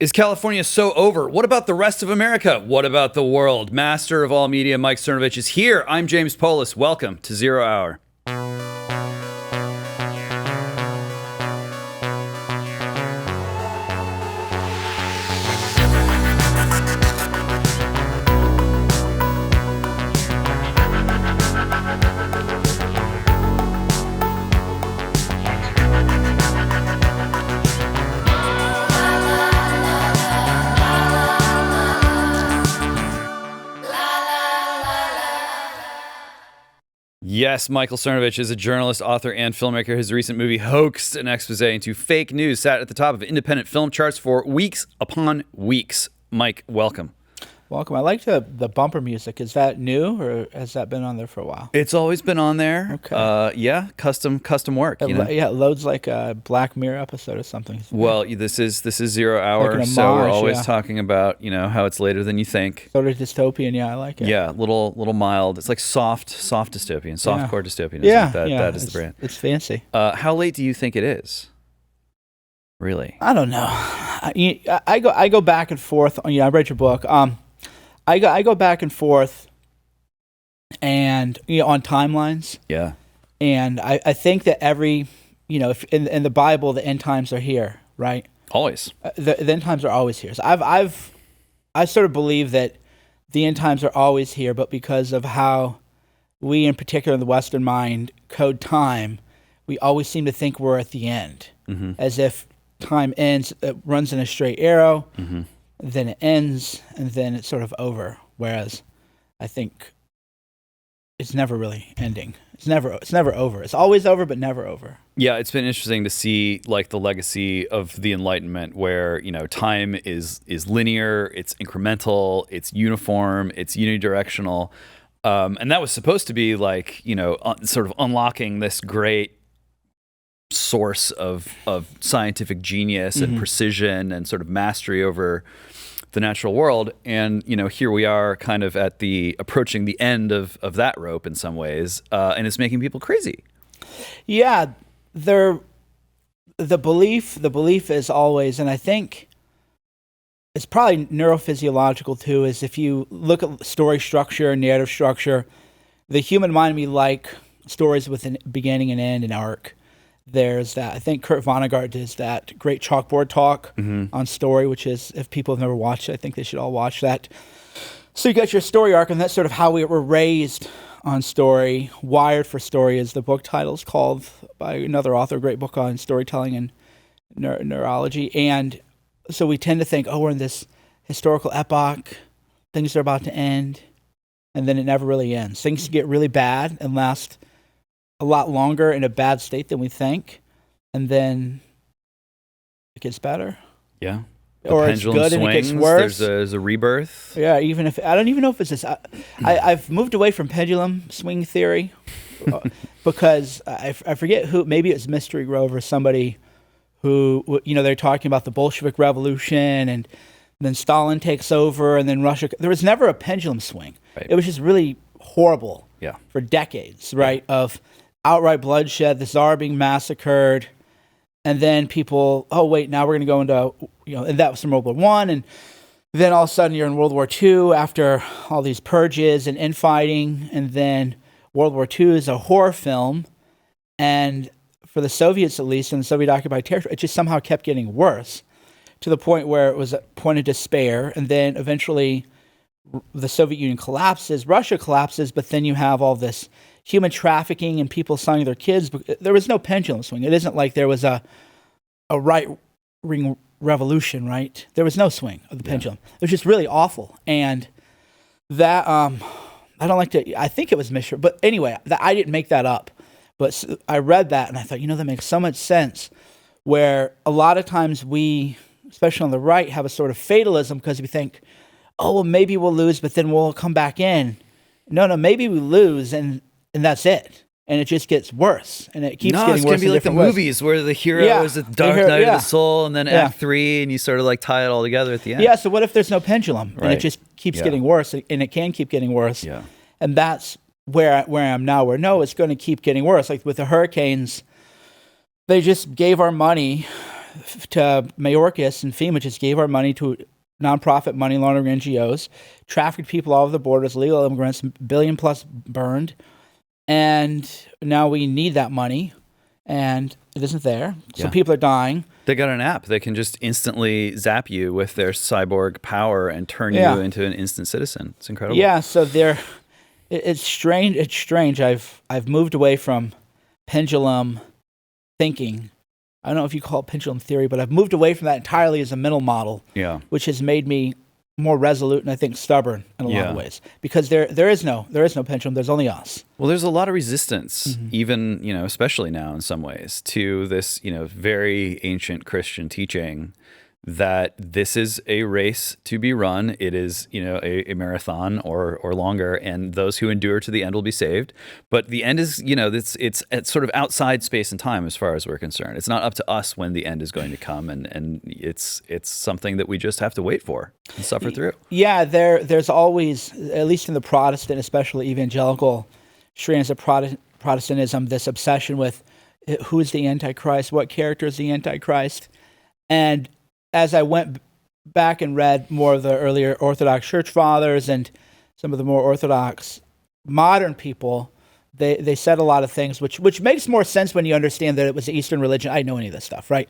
Is California so over? What about the rest of America? What about the world? Master of all media, Mike Cernovich is here. I'm James Polis. Welcome to Zero Hour. Yes, Michael Cernovich is a journalist, author, and filmmaker. His recent movie, Hoaxed, an expose into fake news, sat at the top of independent film charts for weeks upon weeks. Mike, welcome. Welcome. I like the bumper music. Is that new, or has that been on there for a while? It's always been on there. Okay. Yeah, custom work. Yeah, it loads like a Black Mirror episode or something. Well, this is Zero Hour, like so we're homage, always talking about how it's later than you think. Sort of dystopian. Yeah, I like it. Yeah, little mild. It's like soft dystopian, softcore dystopian. Yeah, that is the brand. It's fancy. How late do you think it is? Really? I don't know. I go back and forth. I read your book. I go back and forth, and on timelines. Yeah. And I think that every if in the Bible the end times are here, right? Always. The end times are always here. So I sort of believe that the end times are always here, but because of how we, in particular in the Western mind, code time, we always seem to think we're at the end, as if time ends, it runs in a straight arrow. Then it ends, and then it's sort of over. Whereas I think it's never really ending. It's never over. It's always over, but never over. Yeah, it's been interesting to see like the legacy of the Enlightenment, where time is linear, it's incremental, it's uniform, it's unidirectional, and that was supposed to be like sort of unlocking this great source of scientific genius and precision and sort of mastery over the natural world. And here we are kind of approaching the end of that rope in some ways, and it's making people crazy. Yeah, the belief is always, and I think it's probably neurophysiological too, is if you look at story structure, narrative structure, the human mind, we like stories with a beginning and end and arc. There's that. I think Kurt Vonnegut does that great chalkboard talk on story, which is, if people have never watched it, I think they should all watch that. So you got your story arc, and that's sort of how we were raised on story. Wired for Story is the book title. It's called by another author, a great book on storytelling and neurology. And so we tend to think, we're in this historical epoch, things are about to end, and then it never really ends. Things get really bad and last a lot longer in a bad state than we think, and then it gets better. Yeah. Or it's good and it gets worse. There's a rebirth. Yeah, even if I don't even know if it's this. I've moved away from pendulum swing theory because I forget who. Maybe it's Mystery Grove or somebody who they're talking about the Bolshevik Revolution, and then Stalin takes over, and then Russia. There was never a pendulum swing. Right. It was just really horrible. Yeah. For decades, right? Yeah. Of outright bloodshed, the Tsar being massacred, and then people, now we're going to go into, and that was from World War I, and then all of a sudden you're in World War II after all these purges and infighting, and then World War II is a horror film, and for the Soviets at least, in the Soviet-occupied territory, it just somehow kept getting worse, to the point where it was a point of despair, and then eventually the Soviet Union collapses, Russia collapses, but then you have all this human trafficking and people selling their kids. There was no pendulum swing. It isn't like there was a right-wing revolution, right? There was no swing of the pendulum. It was just really awful. And that, I don't like to, I think it was Mishra, but anyway, I didn't make that up. But I read that and I thought, that makes so much sense, where a lot of times we, especially on the right, have a sort of fatalism because we think, maybe we'll lose, but then we'll come back in. No, maybe we lose and that's it. And it just gets worse, and it keeps getting worse. It's going to be like the movies where the hero is the dark night of the soul, and then Act 3, and you sort of like tie it all together at the end. Yeah, so what if there's no pendulum, and it just keeps getting worse, and it can keep getting worse. Yeah. And that's where I am now, where it's going to keep getting worse. Like with the hurricanes, they just gave our money to Mayorkas and FEMA just gave our money to nonprofit money laundering NGOs, trafficked people all over the borders, illegal immigrants, $1 billion plus burned, and now we need that money, and it isn't there. So people are dying. They got an app. They can just instantly zap you with their cyborg power and turn you into an instant citizen. It's incredible. Yeah, so it's strange. It's strange. I've moved away from pendulum thinking. I don't know if you call it pendulum theory, but I've moved away from that entirely as a mental model. Yeah. Which has made me more resolute and I think stubborn in a lot of ways. Because there is no pendulum, there's only us. Well, there's a lot of resistance, even, especially now in some ways, to this, very ancient Christian teaching that this is a race to be run. It is, a marathon or longer, and those who endure to the end will be saved. But the end is, it's sort of outside space and time as far as we're concerned. It's not up to us when the end is going to come, and it's something that we just have to wait for and suffer through. Yeah, there's always, at least in the Protestant, especially evangelical strands of Protestantism, this obsession with who is the Antichrist, what character is the Antichrist, and as I went back and read more of the earlier Orthodox Church Fathers and some of the more Orthodox modern people, they said a lot of things, which makes more sense when you understand that it was the Eastern religion. I didn't know any of this stuff, right?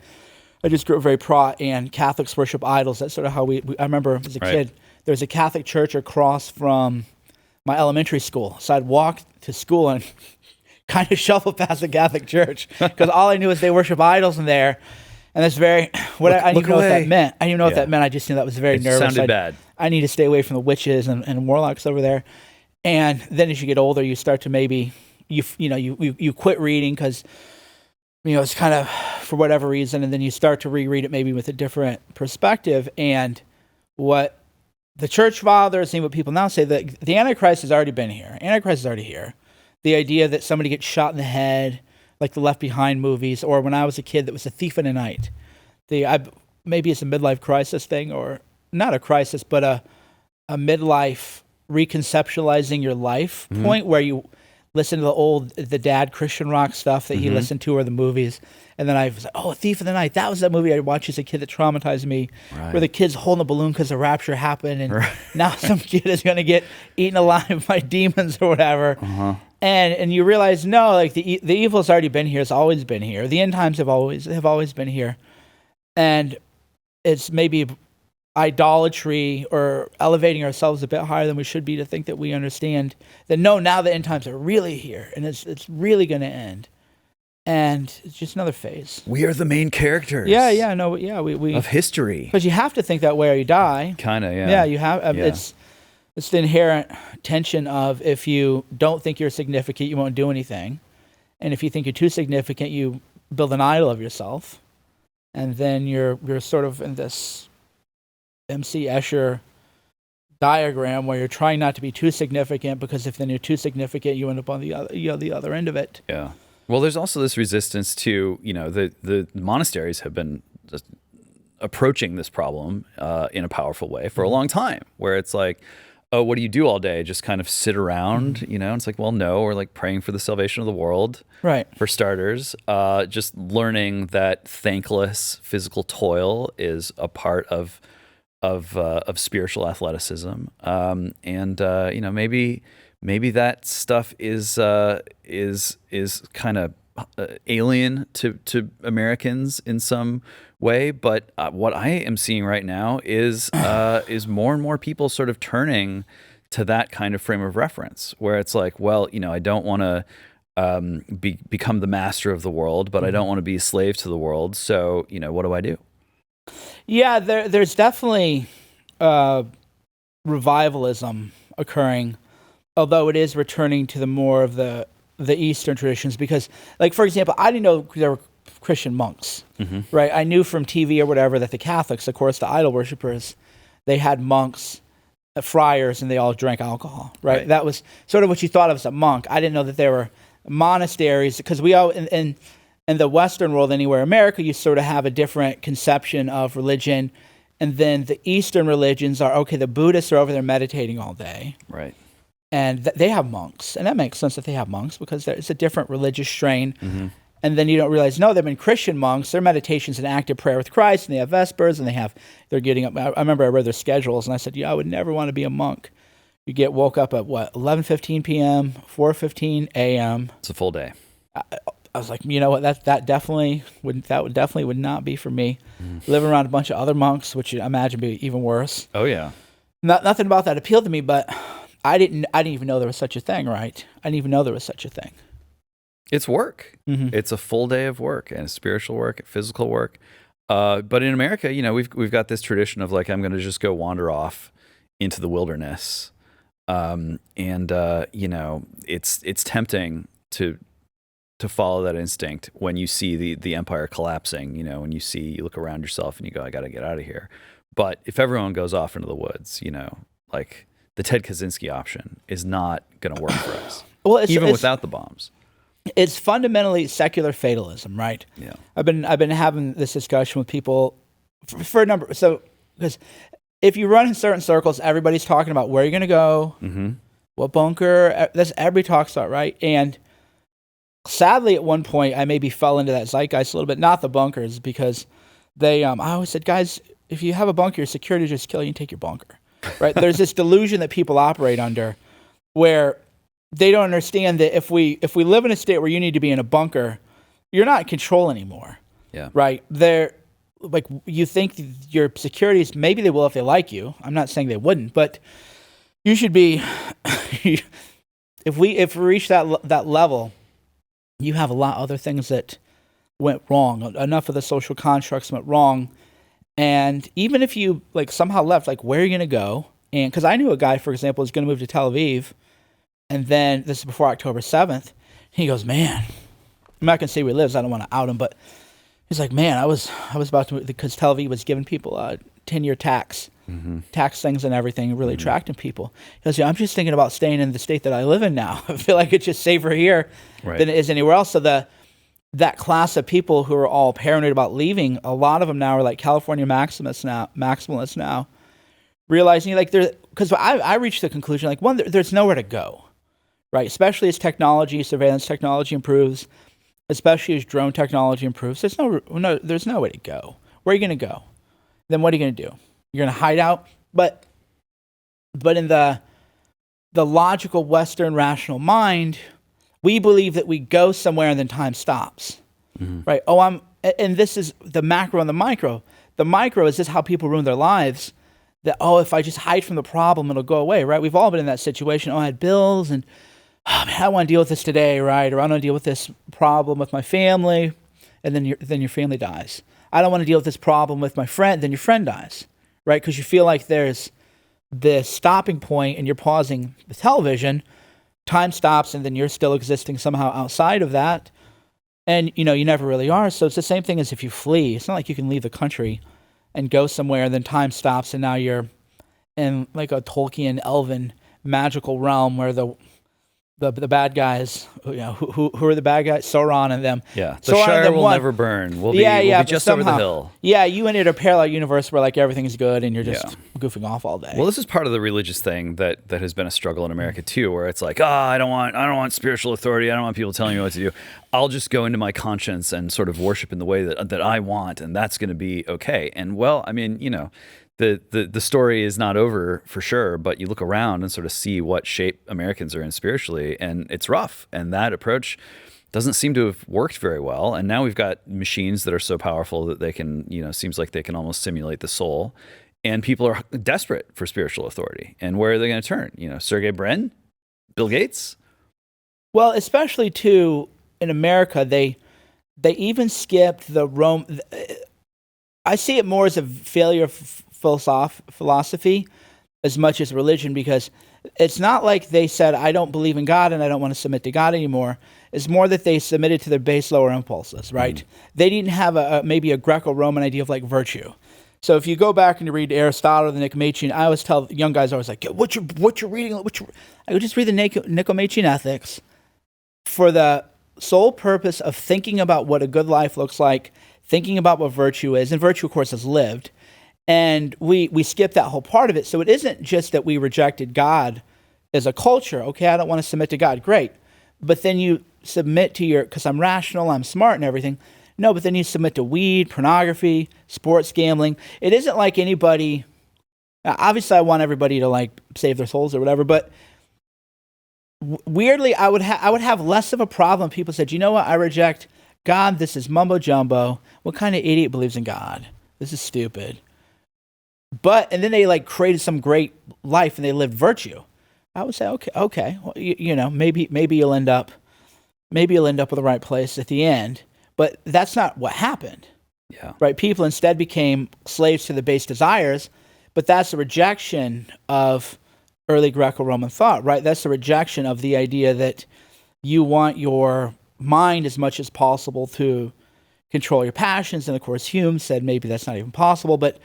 I just grew up very Prot, and Catholics worship idols. That's sort of how I remember as a kid, there was a Catholic church across from my elementary school. So I'd walk to school and kind of shuffle past the Catholic church because all I knew is they worship idols in there. And that's I didn't even know what that meant. I didn't even know what that meant. I just knew that was very nervous. It sounded bad. I need to stay away from the witches and warlocks over there. And then as you get older, you start to maybe you quit reading because it's kind of for whatever reason, and then you start to reread it maybe with a different perspective. And what the Church Fathers and what people now say, that the Antichrist has already been here. Antichrist is already here. The idea that somebody gets shot in the head, like the Left Behind movies, or when I was a kid, that was a thief in the night. Maybe it's a midlife crisis thing, or not a crisis, but a midlife reconceptualizing your life point where you listen to the dad Christian rock stuff that he listened to, or the movies. And then I was like, A Thief in the Night. That was that movie I watched as a kid that traumatized me, where the kid's holding a balloon because the rapture happened, and now some kid is going to get eaten alive by demons or whatever. And you realize, no, like the evil's already been here. It's always been here. The end times have always been here. And it's maybe idolatry or elevating ourselves a bit higher than we should be to think that we understand that, no, now the end times are really here and it's really going to end. And it's just another phase. We are the main characters. We of history. Because you have to think that way or you die. Kind of, yeah. Yeah, you have. It's the inherent tension of, if you don't think you're significant, you won't do anything. And if you think you're too significant, you build an idol of yourself. And then you're sort of in this MC Escher diagram where you're trying not to be too significant, because if then you're too significant, you end up on the other end of it. Yeah. Well, there's also this resistance to, the monasteries have been just approaching this problem in a powerful way for a long time, where it's like, oh, what do you do all day? Just kind of sit around, And it's like, well, no, we're like praying for the salvation of the world, right? For starters, just learning that thankless physical toil is a part of spiritual athleticism, and maybe that stuff is kind of alien to Americans in some way, but what I am seeing right now is more and more people sort of turning to that kind of frame of reference, where it's like, well, I don't want to become the master of the world, but I don't want to be a slave to the world. So, what do I do? Yeah, there's definitely revivalism occurring, although it is returning to the more of the Eastern traditions. Because, like, for example, I didn't know there were Christian monks, right? I knew from TV or whatever that the Catholics, of course, the idol worshippers, they had monks, friars, and they all drank alcohol, right? That was sort of what you thought of as a monk. I didn't know that there were monasteries, because we all, in the Western world, anywhere, America, you sort of have a different conception of religion. And then the Eastern religions are, okay, the Buddhists are over there meditating all day. Right. And they have monks. And that makes sense that they have monks, because it's a different religious strain. And then you don't realize, no, they've been Christian monks. Their meditation's an active prayer with Christ, and they have Vespers, and they're getting up. I remember I read their schedules, and I said, yeah, I would never want to be a monk. You get woke up at, 11:15 p.m., 4:15 a.m. It's a full day. I was like, you know what, that definitely would not be for me. Living around a bunch of other monks, which I imagine would be even worse. Oh, yeah. Nothing about that appealed to me, but I didn't even know there was such a thing, right? I didn't even know there was such a thing. It's work. Mm-hmm. It's a full day of work, and spiritual work, physical work. But in America, we've got this tradition of like, I'm going to just go wander off into the wilderness, it's tempting to follow that instinct when you see the empire collapsing. When you look around yourself and you go, I got to get out of here. But if everyone goes off into the woods, like the Ted Kaczynski option is not going to work for us, even without the bombs. It's fundamentally secular fatalism, right? Yeah. I've been having this discussion with people for a number. So, because if you run in certain circles, everybody's talking about where you're going to go, what bunker. That's everybody talks about, right? And sadly, at one point, I maybe fell into that zeitgeist a little bit. Not the bunkers, because I always said, guys, if you have a bunker, your security just kill you and take your bunker, right? There's this delusion that people operate under, where they don't understand that if we live in a state where you need to be in a bunker, you're not in control anymore. Yeah. Right? Like, you think your securities, maybe they will if they like you. I'm not saying they wouldn't, but you should be. if we reach that level, you have a lot of other things that went wrong. Enough of the social constructs went wrong, and even if you like somehow left, like, where are you going to go? And because I knew a guy, for example, was going to move to Tel Aviv. And then, this is before October 7th, he goes, man, I'm not going to say where he lives, I don't want to out him, but he's like, man, I was about to move, because Tel Aviv was giving people a 10-year tax things and everything, really attracting people. He goes, I'm just thinking about staying in the state that I live in now. I feel like it's just safer here than it is anywhere else. So that class of people who are all paranoid about leaving, a lot of them now are like California maximalists now, realizing, like, because I reached the conclusion, like, one, there's nowhere to go. Right, especially as surveillance technology improves, especially as drone technology improves, there's no way to go. Where are you going to go? Then what are you going to do? You're going to hide out? But in the logical Western rational mind, we believe that we go somewhere and then time stops. Right? And this is the macro and the micro. The micro is just how people ruin their lives. That, if I just hide from the problem, it'll go away. Right? We've all been in that situation. I had bills and, oh, man, I want to deal with this today, right? Or I want to deal with this problem with my family, and then your family dies. I don't want to deal with this problem with my friend, then your friend dies, right? Because you feel like there's this stopping point, and you're pausing the television, time stops, and then you're still existing somehow outside of that, and you never really are. So it's the same thing as if you flee. It's not like you can leave the country and go somewhere, and then time stops, and now you're in like a Tolkien, elven, magical realm where the bad guys, who are the bad guys? Sauron and them. Yeah, the Shire will never burn. We'll be just over the hill. Yeah, you entered a parallel universe where like everything's good and you're just goofing off all day. Well, this is part of the religious thing that has been a struggle in America too, where it's like, I don't want spiritual authority. I don't want people telling me what to do. I'll just go into my conscience and sort of worship in the way that I want, and that's going to be okay. And well, I mean, the story is not over for sure, but you look around and sort of see what shape Americans are in spiritually, and it's rough. And that approach doesn't seem to have worked very well. And now we've got machines that are so powerful that they can, seems like they can almost simulate the soul. And people are desperate for spiritual authority. And where are they going to turn? Sergey Brin? Bill Gates? Well, especially too, in America, they even skipped the Rome. I see it more as a failure of philosophy as much as religion, because it's not like they said, I don't believe in God and I don't want to submit to God anymore. It's more that they submitted to their base lower impulses, right? They didn't have maybe a Greco-Roman idea of like virtue. So if you go back and you read Aristotle, the Nicomachean, I always tell young guys, like, what you're reading, I would just read the Nicomachean Ethics for the sole purpose of thinking about what a good life looks like, thinking about what virtue is, and virtue, of course, is lived. And we skip that whole part of it. So it isn't just that we rejected God as a culture. Okay, I don't want to submit to God. Great. but then you submit to because I'm rational, I'm smart and everything. No, but then you submit to weed, pornography, sports gambling. It isn't like anybody, obviously I want everybody to like save their souls or whatever, but weirdly, I would have less of a problem if people said, you know what, I reject God, this is mumbo jumbo. What kind of idiot believes in God? This is stupid. And then they like created some great life and they lived virtue. I would say, okay, well, you know, maybe you'll end up with the right place at the end. But that's not what happened. Yeah. Right? People instead became slaves to the base desires, but that's a rejection of early Greco-Roman thought, right? That's a rejection of the idea that you want your mind as much as possible to control your passions. And of course, Hume said maybe that's not even possible, but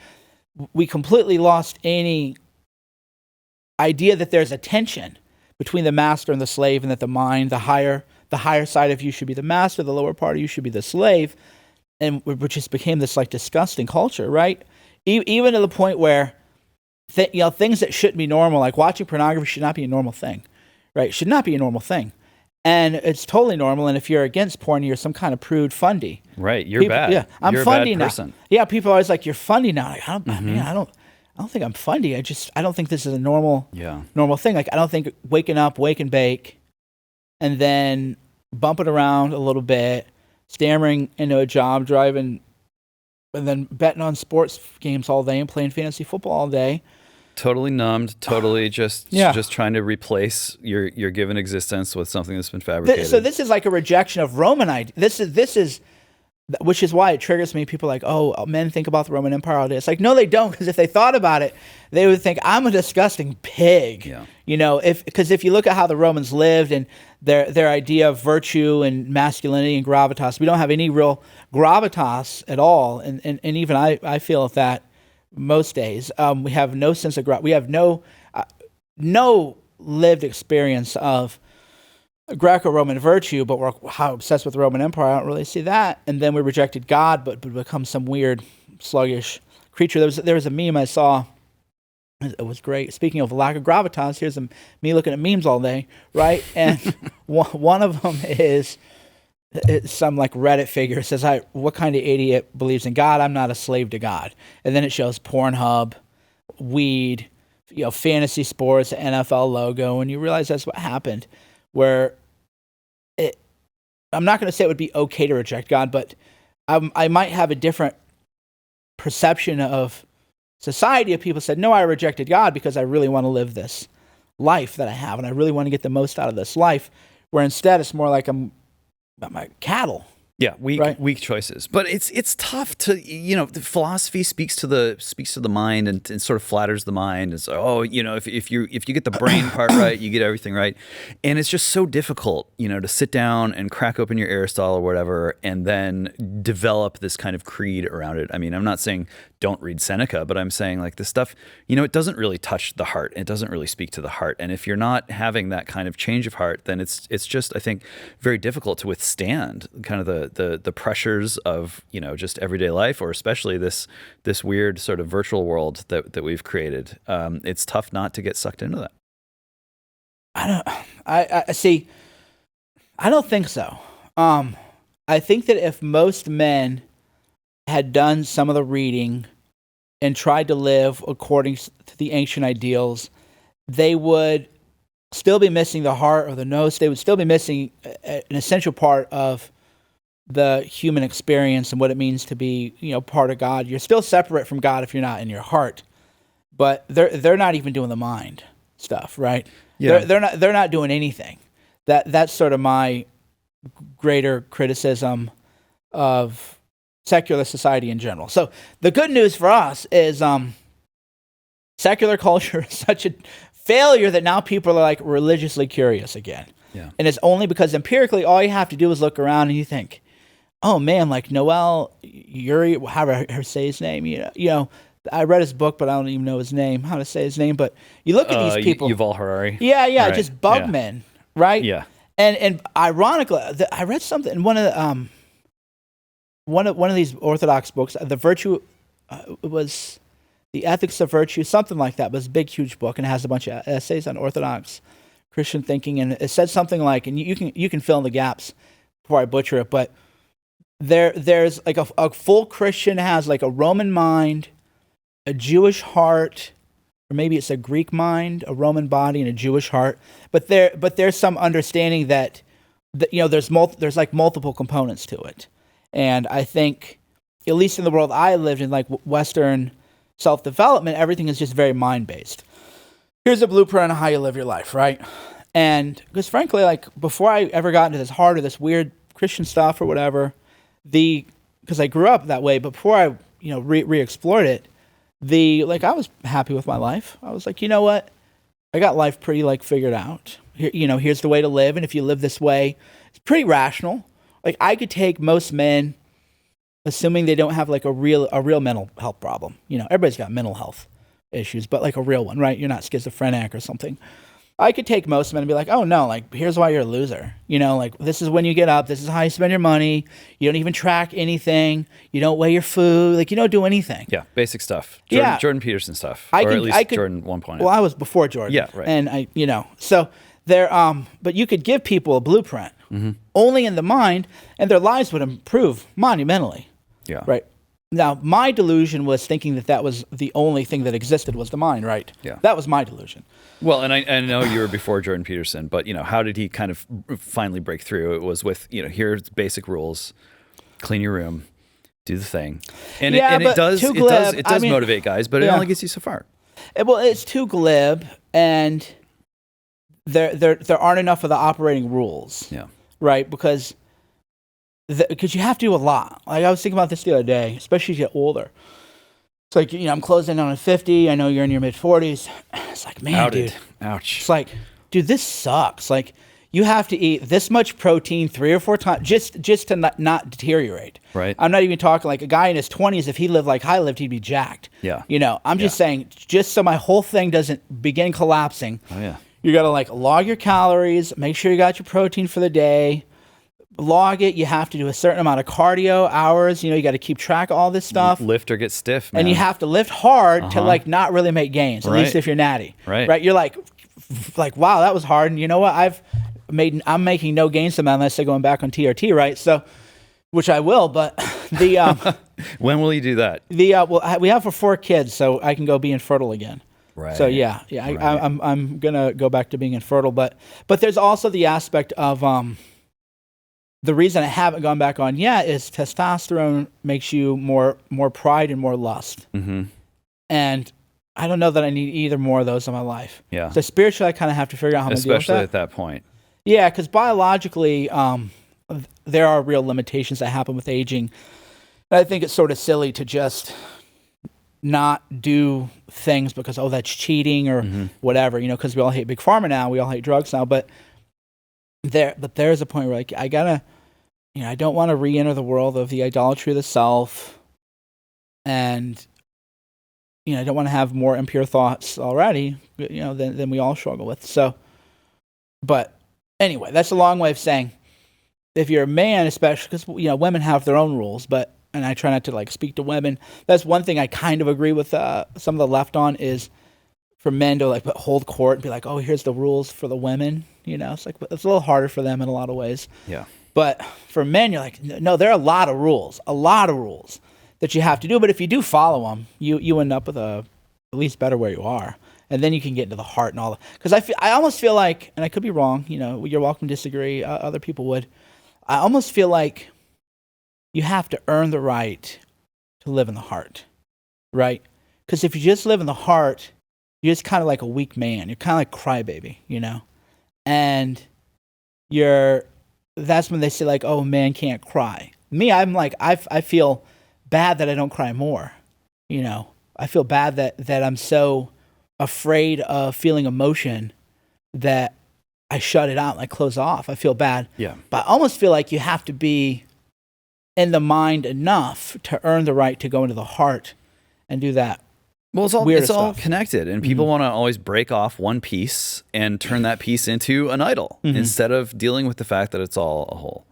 we completely lost any idea that there's a tension between the master and the slave, and that the mind, the higher side of you should be the master, the lower part of you should be the slave, and which just became this like disgusting culture, right? Even to the point where things that shouldn't be normal, like watching pornography, should not be a normal thing, right? Should not be a normal thing. And it's totally normal. And if you're against porn, you're some kind of prude fundy. Right. You're bad. Yeah, I'm you're fundy a bad person. now. Yeah, people are always like, "You're fundy now." Like, I don't think I'm fundy. I don't think this is a normal thing. Like, I don't think waking up, wake and bake, and then bumping around a little bit, stammering into a job, driving, and then betting on sports games all day and playing fantasy football all day. Totally numbed, totally just trying to replace your given existence with something that's been fabricated. So this is like a rejection of Roman idea. This is, which is why it triggers me. People are like, oh, men think about the Roman Empire all day. It's like, no, they don't, because if they thought about it, they would think I'm a disgusting pig. Yeah. You know, because if you look at how the Romans lived and their idea of virtue and masculinity and gravitas, we don't have any real gravitas at all, and even I feel that. Most days, we have no sense of we have no lived experience of Greco-Roman virtue, but we're how obsessed with the Roman Empire. I don't really see that. And then we rejected God, but become some weird, sluggish creature. There was a meme I saw. It was great. Speaking of lack of gravitas, here's me looking at memes all day, right? And one of them is some like Reddit figure says, what kind of idiot believes in God? I'm not a slave to God. And then it shows Pornhub, weed, fantasy sports, NFL logo, and you realize that's what happened. Where I'm not going to say it would be okay to reject God, but I might have a different perception of society if people said, no, I rejected God because I really want to live this life that I have, and I really want to get the most out of this life. Where instead it's more like I'm my cattle. Yeah, weak choices. But it's tough to, the philosophy speaks to the mind and sort of flatters the mind. And so, if you get the brain part right, you get everything right. And it's just so difficult, to sit down and crack open your Aristotle or whatever and then develop this kind of creed around it. I mean, I'm not saying don't read Seneca, but I'm saying like this stuff, it doesn't really touch the heart. It doesn't really speak to the heart. And if you're not having that kind of change of heart, then it's just, I think, very difficult to withstand kind of the pressures of, just everyday life, or especially this weird sort of virtual world that we've created. It's tough not to get sucked into that. I see. I don't think so. I think that if most men had done some of the reading and tried to live according to the ancient ideals, they would still be missing the heart or the nous. They would still be missing an essential part of the human experience and what it means to be, part of God. You're still separate from God if you're not in your heart, but they're not even doing the mind stuff, right? Yeah. They're not doing anything. That's sort of my greater criticism of secular society in general. So the good news for us is secular culture is such a failure that now people are like religiously curious again. Yeah. And it's only because empirically all you have to do is look around and you think, oh man, like Noel Urey, however her say his name, I read his book, but I don't even know his name, how to say his name. But you look at these people. Yuval Harari. Yeah, right. Just bug men, right? Yeah. And ironically, I read something in one of these Orthodox books. The Virtue was the Ethics of Virtue, something like that. It was a big, huge book, and it has a bunch of essays on Orthodox Christian thinking, and it said something like, and you can fill in the gaps before I butcher it, but there's like a full Christian has like a Roman mind, a Jewish heart, or maybe it's a Greek mind, a Roman body, and a Jewish heart. But there's some understanding that there's like multiple components to it, and I think, at least in the world I lived in, like Western self-development, everything is just very mind-based. Here's a blueprint on how you live your life, right? And because frankly, like before I ever got into this hard or this weird Christian stuff or whatever, because I grew up that way, but before I re-explored it, I was happy with my life. I was like, you know what? I got life pretty like figured out. Here, here's the way to live, and if you live this way, it's pretty rational. Like I could take most men, assuming they don't have like a real mental health problem. Everybody's got mental health issues, but like a real one, right? You're not schizophrenic or something. I could take most men and be like, oh no, like here's why you're a loser. Like this is when you get up, this is how you spend your money. You don't even track anything. You don't weigh your food. Like you don't do anything. Yeah, basic stuff. Jordan Peterson stuff. Jordan 1.0. Well, I was before Jordan. Yeah, right. And so there, but you could give people a blueprint only in the mind, and their lives would improve monumentally. Yeah. Right. Now, my delusion was thinking that was the only thing that existed was the mind, right? Yeah. That was my delusion. Well, and I know you were before Jordan Peterson, but how did he kind of finally break through? It was with here's basic rules: clean your room, do the thing, and it does motivate guys, but it only gets you so far. Well, it's too glib, and there aren't enough of the operating rules. Yeah. Right, because you have to do a lot. Like I was thinking about this the other day, especially as you get older. It's like, I'm closing in on 50. I know you're in your mid-40s. It's like, man, dude. Ouch. It's like, dude, this sucks. Like, you have to eat this much protein 3 or 4 times just to not deteriorate. Right. I'm not even talking like a guy in his 20s. If he lived like I lived, he'd be jacked. Yeah. I'm just saying, just so my whole thing doesn't begin collapsing. Oh, yeah. You got to like log your calories, make sure you got your protein for the day. Log it. You have to do a certain amount of cardio hours. You got to keep track of all this stuff. Lift or get stiff, man. And you have to lift hard to like not really make gains, at least if you're natty. Right. You're like, wow, that was hard. And you know what? I'm making no gains unless I'm going back on TRT, right? So, which I will, but when will you do that? Well, we have 4 kids, so I can go be infertile again. Right. So yeah. Right. I'm gonna go back to being infertile, but there's also the aspect of the reason I haven't gone back on yet is testosterone makes you more pride and more lust. Mm-hmm. And I don't know that I need either more of those in my life. Yeah. So spiritually, I kind of have to figure out how to deal with that. Especially at that point. Yeah, because biologically, there are real limitations that happen with aging. And I think it's sort of silly to just not do things because, that's cheating or whatever, because we all hate Big Pharma now. We all hate drugs now. But there's a point where I gotta, I don't want to re-enter the world of the idolatry of the self, and I don't want to have more impure thoughts already, than we all struggle with. So, but anyway, that's a long way of saying, if you're a man, especially because women have their own rules, and I try not to like speak to women. That's one thing I kind of agree with some of the left on is for men to like hold court and be like, oh, here's the rules for the women. It's like it's a little harder for them in a lot of ways. Yeah. But for men, you're like, no, there are a lot of rules that you have to do. But if you do follow them, you end up with at least better where you are, and then you can get into the heart and all that. Because I almost feel like, and I could be wrong. You're welcome to disagree. Other people would. I almost feel like you have to earn the right to live in the heart, right? Because if you just live in the heart, you're just kind of like a weak man. You're kind of like crybaby, and that's when they say like, oh, man can't cry. Me, I'm like, I feel bad that I don't cry more. I feel bad that I'm so afraid of feeling emotion that I shut it out, like close off. I feel bad. Yeah. But I almost feel like you have to be in the mind enough to earn the right to go into the heart and do that. Well, it's all connected, and people want to always break off one piece and turn that piece into an idol instead of dealing with the fact that it's all a whole.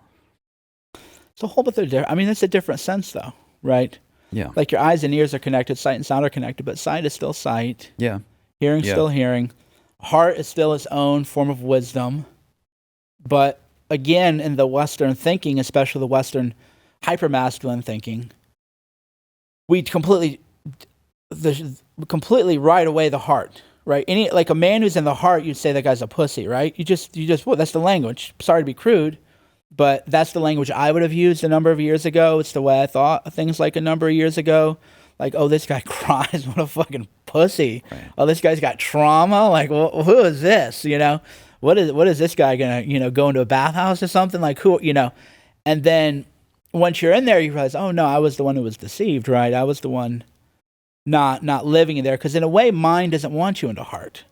It's a whole, but they're different. I mean, it's a different sense, though, right? Yeah. Like your eyes and ears are connected, sight and sound are connected, but sight is still sight. Yeah. Hearing still hearing. Heart is still its own form of wisdom, but again, in the Western thinking, especially the Western hypermasculine thinking, we completely write away the heart, right? Like a man who's in the heart, you'd say that guy's a pussy, right? You just, well, that's the language. Sorry to be crude, but that's the language I would have used a number of years ago. It's the way I thought things like a number of years ago. Like, oh, this guy cries, what a fucking pussy. Right. Oh, this guy's got trauma. Like, well, who is this? What is this guy gonna, go into a bathhouse or something? Like, who, And then once you're in there, you realize, oh no, I was the one who was deceived, right? I was the one not living in there. Because in a way, mind doesn't want you into heart,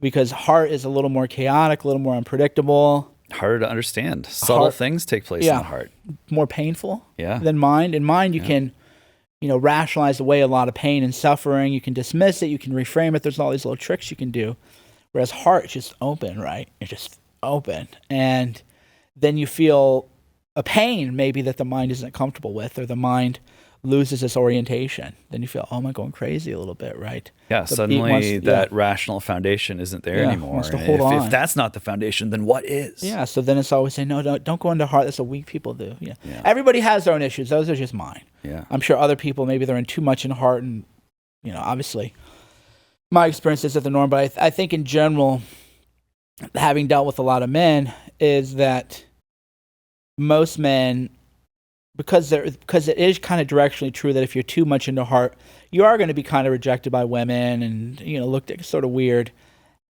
because heart is a little more chaotic, a little more unpredictable, harder to understand. Subtle things take place in the heart. More painful than mind. In mind, you can rationalize away a lot of pain and suffering. You can dismiss it. You can reframe it. There's all these little tricks you can do. Whereas heart is just open, right? It's just open. And then you feel a pain maybe that the mind isn't comfortable with, or the mind loses its orientation. Then you feel, oh, am I going crazy a little bit, right? Yeah, suddenly that rational foundation isn't there anymore. If that's not the foundation, then what is? Yeah, so then it's always saying, no, don't go into heart. That's what weak people do. Yeah. Everybody has their own issues. Those are just mine. Yeah. I'm sure other people, maybe they're in too much in heart, and, obviously my experience isn't the norm, but I think in general, having dealt with a lot of men, is that most men, because it is kind of directionally true that if you're too much into heart, you are going to be kind of rejected by women and, looked at sort of weird.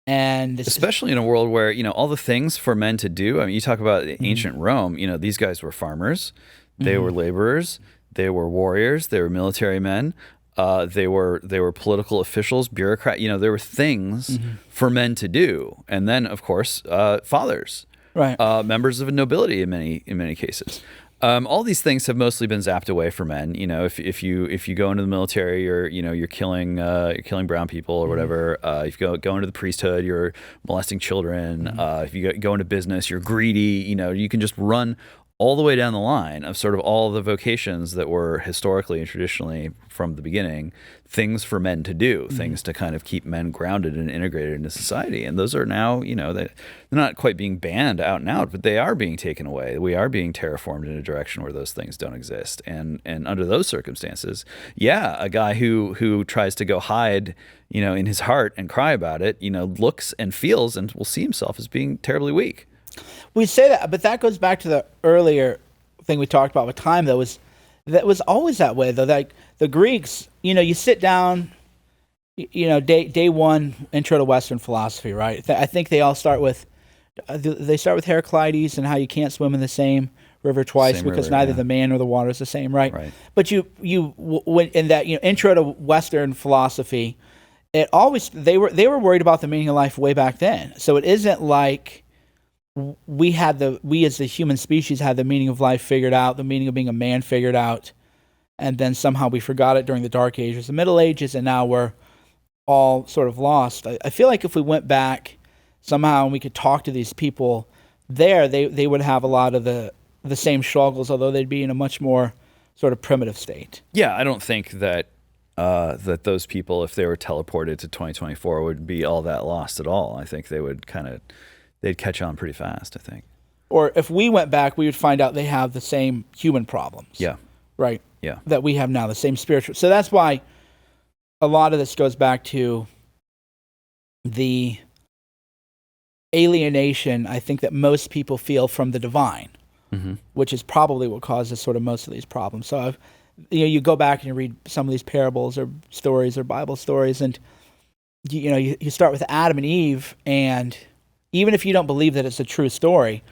And especially in a world where, all the things for men to do. I mean, you talk about ancient Rome, these guys were farmers, they were laborers, they were warriors, they were military men, they were political officials, bureaucrats. There were things for men to do. And then, of course, fathers, right? Members of a nobility in many cases. All these things have mostly been zapped away for men. If you go into the military, you're killing brown people or whatever. If you go into the priesthood, you're molesting children. If you go into business, you're greedy. You can just run all the way down the line of sort of all the vocations that were historically and traditionally from the beginning things for men to do, things to kind of keep men grounded and integrated into society. And those are now, they're not quite being banned out and out, but they are being taken away. We are being terraformed in a direction where those things don't exist. And under those circumstances, a guy who tries to go hide, in his heart and cry about it, looks and feels and will see himself as being terribly weak. We say that, but that goes back to the earlier thing we talked about with time, that was always that way, though. Like the Greeks, you sit down, day one, intro to Western philosophy, right? I think they all start with, Heraclides and how you can't swim in the same river twice because neither the man or the water is the same, right? Right. But when in that intro to Western philosophy, they were worried about the meaning of life way back then. So it isn't like we as the human species had the meaning of life figured out, the meaning of being a man figured out, and then somehow we forgot it during the Dark Ages, the Middle Ages, and now we're all sort of lost. I feel like if we went back somehow and we could talk to these people there, they would have a lot of the same struggles, although they'd be in a much more sort of primitive state. Yeah, I don't think that that those people, if they were teleported to 2024, would be all that lost at all. I think they would they'd catch on pretty fast, I think. Or if we went back, we would find out they have the same human problems. Yeah. Right? Yeah. That we have now, the same spiritual. So that's why a lot of this goes back to the alienation, I think, that most people feel from the divine, which is probably what causes sort of most of these problems. So you go back and you read some of these parables or stories or Bible stories, and you start with Adam and Eve, and even if you don't believe that it's a true story,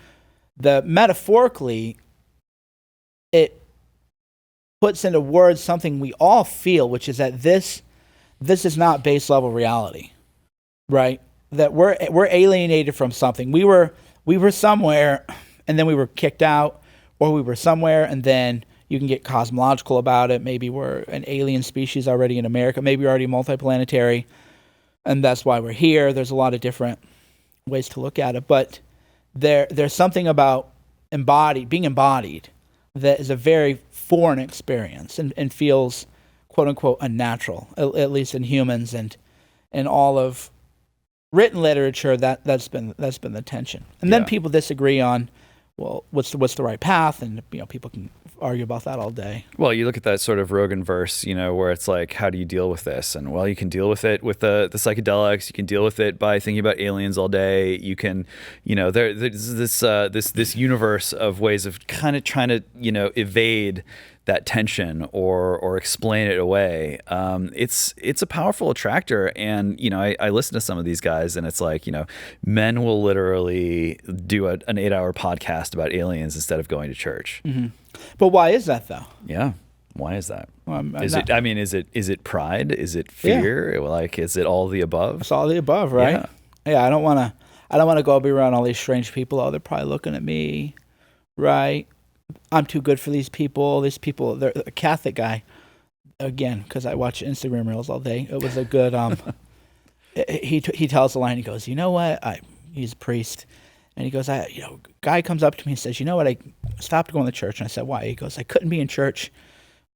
metaphorically, it puts into words something we all feel, which is that this is not base level reality, right? That we're alienated from something. We were somewhere, and then we were kicked out, or we were somewhere, and then you can get cosmological about it. Maybe we're an alien species already in America. Maybe we're already multiplanetary, and that's why we're here. There's a lot of different ways to look at it, but there's something about being embodied that is a very foreign experience and feels quote unquote unnatural, at least in humans and all of written literature, that's been the tension. And then Yeah. people disagree on, well, what's the right path, and people can argue about that all day. Well, you look at that sort of Rogan verse, where it's like, how do you deal with this? And well, you can deal with it with the psychedelics. You can deal with it by thinking about aliens all day. You can, there's this universe of ways of kind of trying to, evade that tension or explain it away. It's a powerful attractor, and I listen to some of these guys, and it's like men will literally do an 8-hour podcast about aliens instead of going to church. Mm-hmm. But why is that though? Yeah, why is that? Well, Is it pride? Is it fear? Like, is it all the above? It's all the above, right? Yeah. I don't want to go be around all these strange people. Oh, they're probably looking at me, right? I'm too good for these people. These people, they're a Catholic guy, again, because I watch Instagram reels all day. It was a good, he tells a line, he goes, you know what? He's a priest. And he goes, guy comes up to me and says, you know what? I stopped going to church. And I said, why? He goes, I couldn't be in church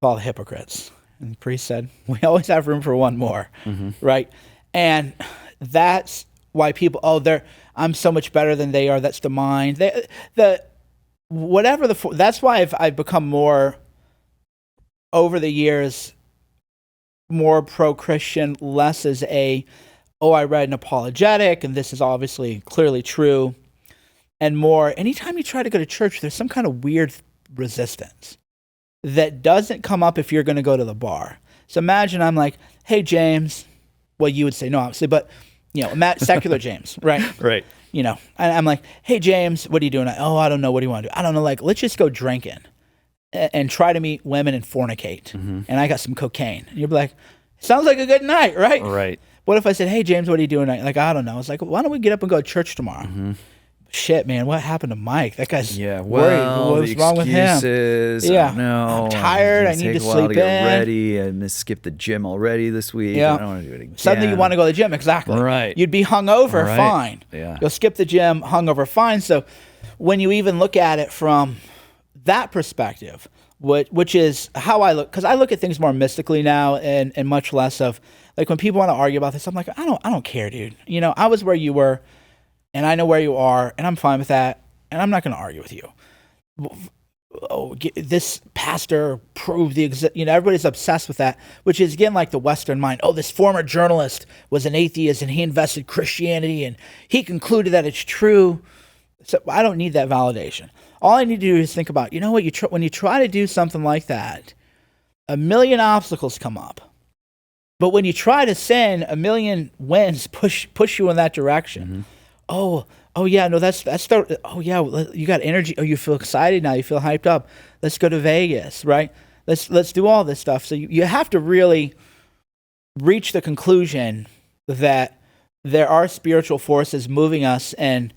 with all the hypocrites. And the priest said, we always have room for one more, right? And that's why people, I'm so much better than they are. That's the mind. That's why I've become more, over the years, more pro-Christian, less as I read an apologetic, and this is obviously clearly true, and more, anytime you try to go to church, there's some kind of weird resistance that doesn't come up if you're going to go to the bar. So imagine I'm like, hey, James. Well, you would say no, obviously, but, secular James, right? Right. And I'm like, hey, James, what are you doing? I don't know. What do you want to do? I don't know. Like, let's just go drinking and try to meet women and fornicate. Mm-hmm. And I got some cocaine. And you'd be like, sounds like a good night, right? Right. What if I said, hey, James, what are you doing tonight? Like, I don't know. It's like, why don't we get up and go to church tomorrow? Mm-hmm. Shit, man, what happened to Mike? That guy's worried. What's wrong with him? Yeah, no, I'm tired. I need to sleep get ready. I skipped the gym already this week. Yeah. I don't want to do it again. Suddenly you want to go to the gym. Exactly. Right. You'd be hungover, fine. Yeah. You'll skip the gym, hungover, fine. So when you even look at it from that perspective, which is how I look, because I look at things more mystically now, and much less of, like, when people want to argue about this, I'm like, I don't care, dude. I was where you were, and I know where you are, and I'm fine with that, and I'm not going to argue with you. This pastor proved everybody's obsessed with that, which is, again, like the Western mind. This former journalist was an atheist, and he invested Christianity, and he concluded that it's true. So I don't need that validation. All I need to do is think about, when you try to do something like that, a million obstacles come up. But when you try to sin, a million winds push you in that direction. Mm-hmm. Oh yeah, no, you got energy. Oh, you feel excited now. You feel hyped up. Let's go to Vegas, right? Let's do all this stuff. So you have to really reach the conclusion that there are spiritual forces moving us in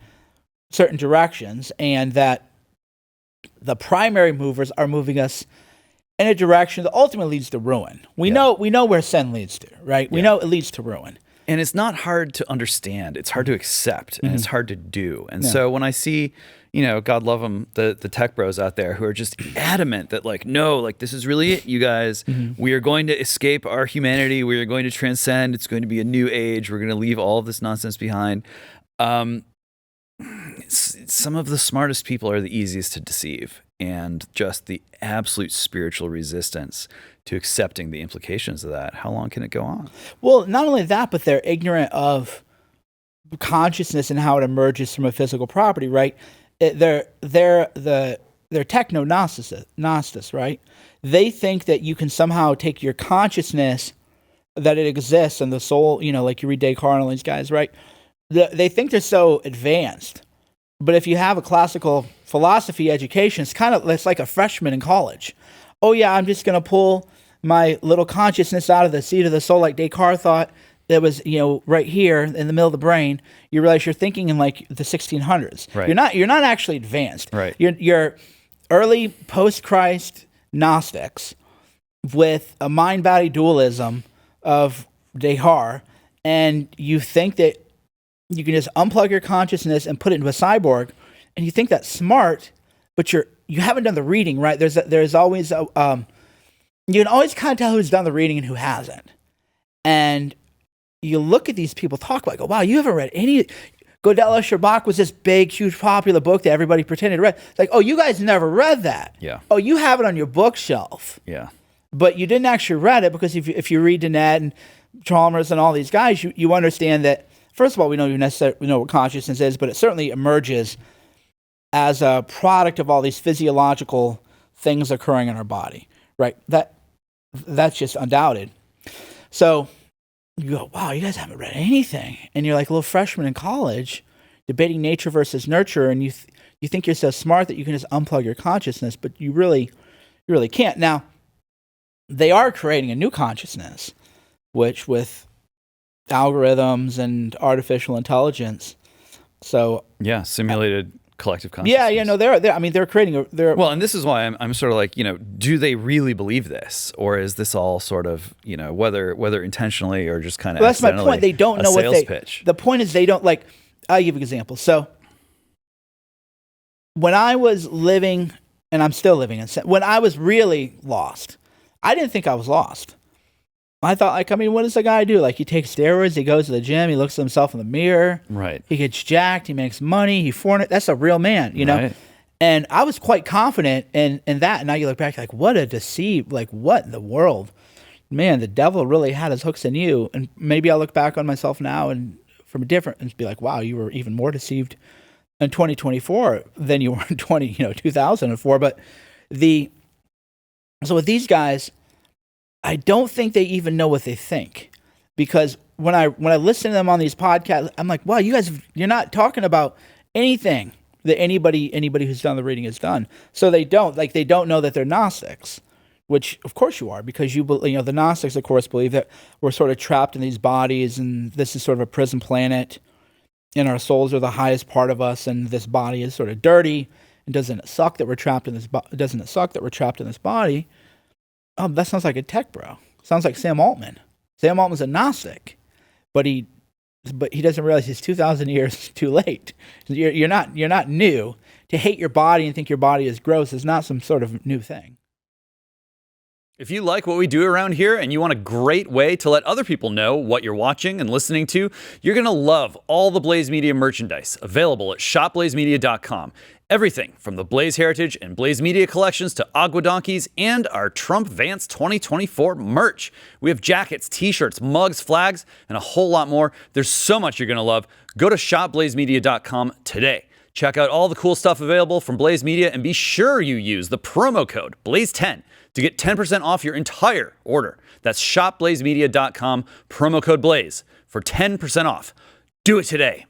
certain directions, and that the primary movers are moving us in a direction that ultimately leads to ruin. We know where sin leads to, right? We know it leads to ruin. And it's not hard to understand. It's hard to accept, and it's hard to do. And so when I see, God love them, the tech bros out there who are just adamant that, like, no, like, this is really it, you guys. Mm-hmm. We are going to escape our humanity. We are going to transcend. It's going to be a new age. We're going to leave all of this nonsense behind. Some of the smartest people are the easiest to deceive, and just the absolute spiritual resistance to accepting the implications of that. How long can it go on? Well, not only that, but they're ignorant of consciousness and how it emerges from a physical property, right? They're techno-Gnostics, right? They think that you can somehow take your consciousness, that it exists, and the soul, like you read Descartes and all these guys, right? They think they're so advanced. But if you have a classical philosophy education, it's like a freshman in college. Oh yeah, I'm just going to pull my little consciousness out of the seat of the soul, like Descartes thought it was, right here in the middle of the brain. You realize you're thinking in like the 1600s. Right. You're not actually advanced. Right. You're early post-Christ Gnostics with a mind-body dualism of Descartes, and you think that you can just unplug your consciousness and put it into a cyborg, and you think that's smart, but you haven't done the reading, right? There's always you can always kind of tell who's done the reading and who hasn't. And you look at these people talk like, oh, wow, you haven't read any. Godella Sherbak was this big, huge, popular book that everybody pretended to read. It's like, oh, you guys never read that. Yeah. Oh, you have it on your bookshelf. Yeah. But you didn't actually read it because if you read Dennett and Chalmers and all these guys, you understand that, first of all, we know what consciousness is, but it certainly emerges as a product of all these physiological things occurring in our body, right? That's just undoubted. So you go, wow, you guys haven't read anything. And you're like a little freshman in college debating nature versus nurture, and you think you're so smart that you can just unplug your consciousness, but you really can't. Now, they are creating a new consciousness, which with algorithms and artificial intelligence. So yeah, simulated collective consciousness. Yeah, no, they're creating well, and this is why I'm sort of like, do they really believe this, or is this all sort of, whether intentionally or just kind of that's my point. They don't know what pitch. The point is they don't like. I'll give you an example. So when I was living, and I'm still living when I was really lost, I didn't think I was lost. I thought, what does the guy do? Like, he takes steroids, he goes to the gym, he looks at himself in the mirror. Right. He gets jacked, he makes money, that's a real man, you know? Right. And I was quite confident in that. And now you look back, like, what a deceit. Like, what in the world? Man, the devil really had his hooks in you. And maybe I'll look back on myself now and be like, wow, you were even more deceived in 2024 than you were in 2004. But so with these guys, I don't think they even know what they think, because when I listen to them on these podcasts, I'm like, wow, you're not talking about anything that anybody who's done the reading has done. So they don't know that they're Gnostics, which of course you are, because the Gnostics of course believe that we're sort of trapped in these bodies, and this is sort of a prison planet, and our souls are the highest part of us, and this body is sort of dirty. And doesn't it suck that we're trapped in this? Doesn't it suck that we're trapped in this body? Oh, that sounds like a tech bro. Sounds like Sam Altman. Sam Altman's a Gnostic, but he doesn't realize he's 2,000 years too late. You're not new. To hate your body and think your body is gross is not some sort of new thing. If you like what we do around here and you want a great way to let other people know what you're watching and listening to, you're going to love all the Blaze Media merchandise available at shopblazemedia.com. Everything from the Blaze Heritage and Blaze Media collections to Agua Donkeys and our Trump Vance 2024 merch. We have jackets, t-shirts, mugs, flags, and a whole lot more. There's so much you're going to love. Go to shopblazemedia.com today. Check out all the cool stuff available from Blaze Media, and be sure you use the promo code BLAZE10 to get 10% off your entire order. That's shopblazemedia.com, promo code BLAZE for 10% off. Do it today.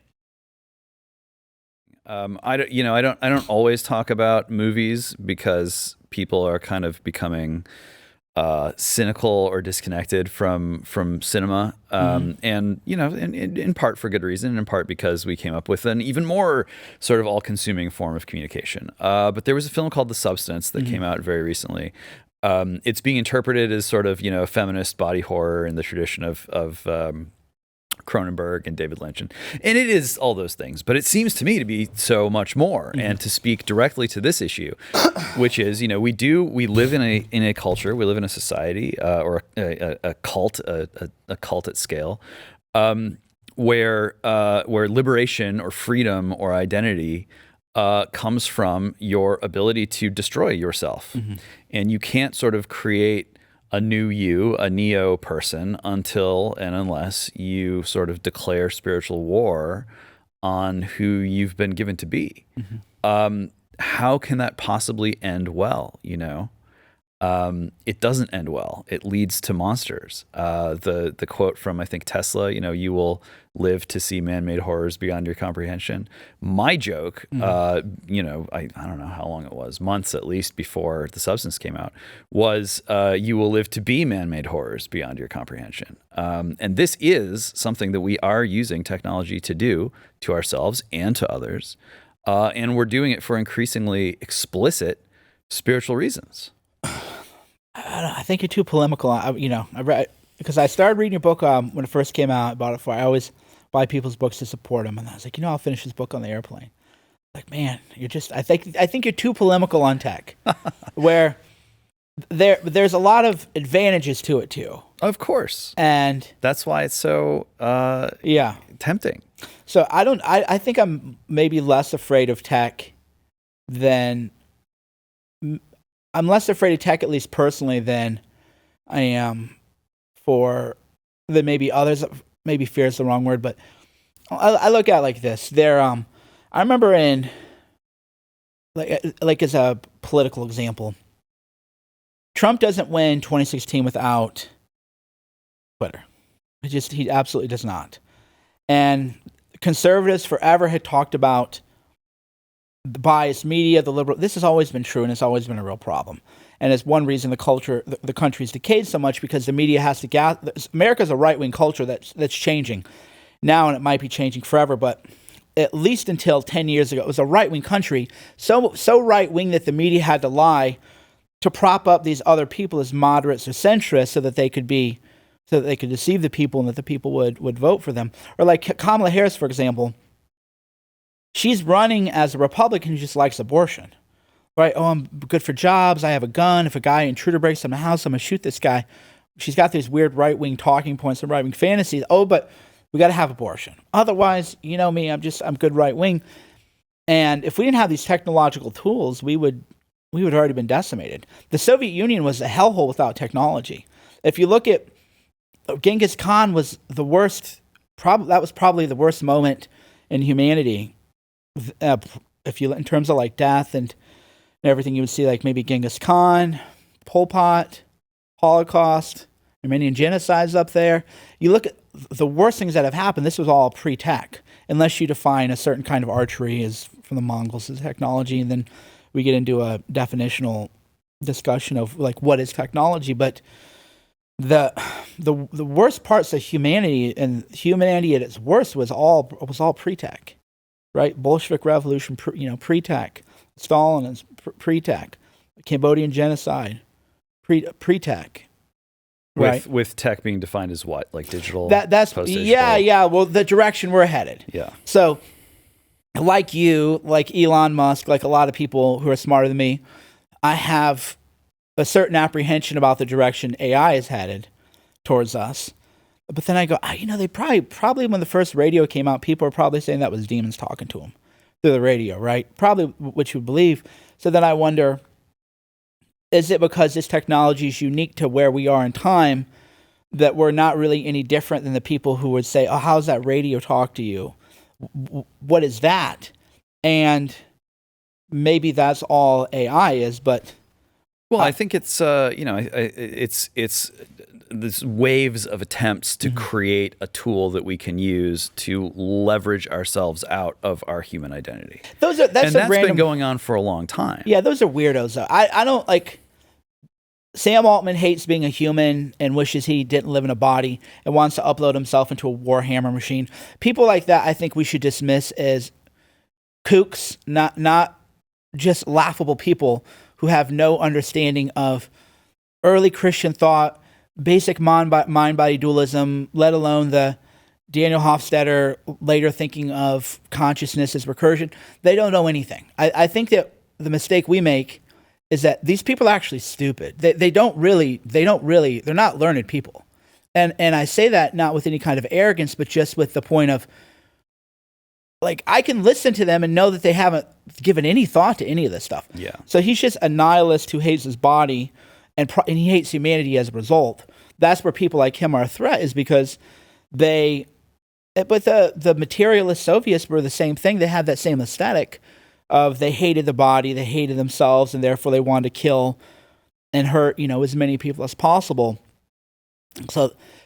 I don't always talk about movies because people are kind of becoming cynical or disconnected from cinema, and in part for good reason, and in part because we came up with an even more sort of all-consuming form of communication. But there was a film called The Substance that came out very recently. It's being interpreted as sort of feminist body horror in the tradition of Cronenberg and David Lynch, and it is all those things, but it seems to me to be so much more. And to speak directly to this issue, which is, we live in a culture, we live in a society, or a cult at scale, where liberation or freedom or identity comes from your ability to destroy yourself, and you can't sort of create a new you, a neo person, until and unless you sort of declare spiritual war on who you've been given to be. How can that possibly end well? It doesn't end well. It leads to monsters. The quote from, I think, Tesla, you will live to see man-made horrors beyond your comprehension. My joke, I don't know how long it was, months at least before The Substance came out, was you will live to be man-made horrors beyond your comprehension. And this is something that we are using technology to do to ourselves and to others. And we're doing it for increasingly explicit spiritual reasons. I think you're too polemical. I read, because I started reading your book when it first came out. I bought it for. I always buy people's books to support them, and I was like, I'll finish this book on the airplane. Like, man, you're just. I think you're too polemical on tech. Where there's a lot of advantages to it too. Of course. And That's why it's so yeah. tempting. So I think I'm maybe less afraid of tech than I'm less afraid of tech, at least personally, than I am than maybe others. Maybe fear is the wrong word, but I look at it like this. I remember in like as a political example, Trump doesn't win 2016 without Twitter. He absolutely does not. And conservatives forever had talked about the biased media, the liberal. This has always been true, and it's always been a real problem. And it's one reason the country's decayed so much, because the media has to gather. America's a right-wing culture that's changing now, and it might be changing forever. But at least until 10 years ago, it was a right-wing country, so right-wing that the media had to lie to prop up these other people as moderates or centrists, so that they could deceive the people and that the people would vote for them. Or like Kamala Harris, for example, she's running as a Republican who just likes abortion. Right? Oh, I'm good for jobs. I have a gun. If a guy intruder breaks in my house, I'm going to shoot this guy. She's got these weird right-wing talking points and right-wing fantasies. Oh, but we got to have abortion. Otherwise, you know me, I'm good right-wing. And if we didn't have these technological tools, we would have already been decimated. The Soviet Union was a hellhole without technology. If you look at Genghis Khan was the worst. That was probably the worst moment in humanity. If you, in terms of like death and everything, you would see like maybe Genghis Khan, Pol Pot, Holocaust, Armenian genocides up there. You look at the worst things that have happened. This was all pre-tech, unless you define a certain kind of archery as from the Mongols as technology, and then we get into a definitional discussion of like what is technology. But the worst parts of humanity, and humanity at its worst, was all pre-tech, right? Bolshevik Revolution, pre-tech. Stalin is pre-tech. Cambodian genocide, pre-tech. Right? With tech being defined as what? Like digital? That's yeah. Well, the direction we're headed. Yeah. So, like you, like Elon Musk, like a lot of people who are smarter than me, I have a certain apprehension about the direction AI is headed towards us. But then I go, they probably when the first radio came out, people were probably saying that was demons talking to them through the radio, right? Probably what you would believe. So then I wonder, is it because this technology is unique to where we are in time that we're not really any different than the people who would say, oh, how's that radio talk to you? What is that? And maybe that's all AI is, but... Well, I think it's it's this waves of attempts to create a tool that we can use to leverage ourselves out of our human identity. That's been going on for a long time. Yeah, those are weirdos, though. I don't like... Sam Altman hates being a human and wishes he didn't live in a body and wants to upload himself into a Warhammer machine. People like that, I think we should dismiss as kooks, not just laughable people who have no understanding of early Christian thought, basic mind-body dualism, let alone the Daniel Hofstadter later thinking of consciousness as recursion. They don't know anything. I think that the mistake we make is that these people are actually stupid. They're not learned people. And I say that not with any kind of arrogance, but just with the point of, like, I can listen to them and know that they haven't given any thought to any of this stuff. Yeah. So he's just a nihilist who hates his body and he hates humanity as a result. That's where people like him are a threat, is because but the materialist Soviets were the same thing. They had that same aesthetic of they hated the body, they hated themselves, and therefore they wanted to kill and hurt, as many people as possible.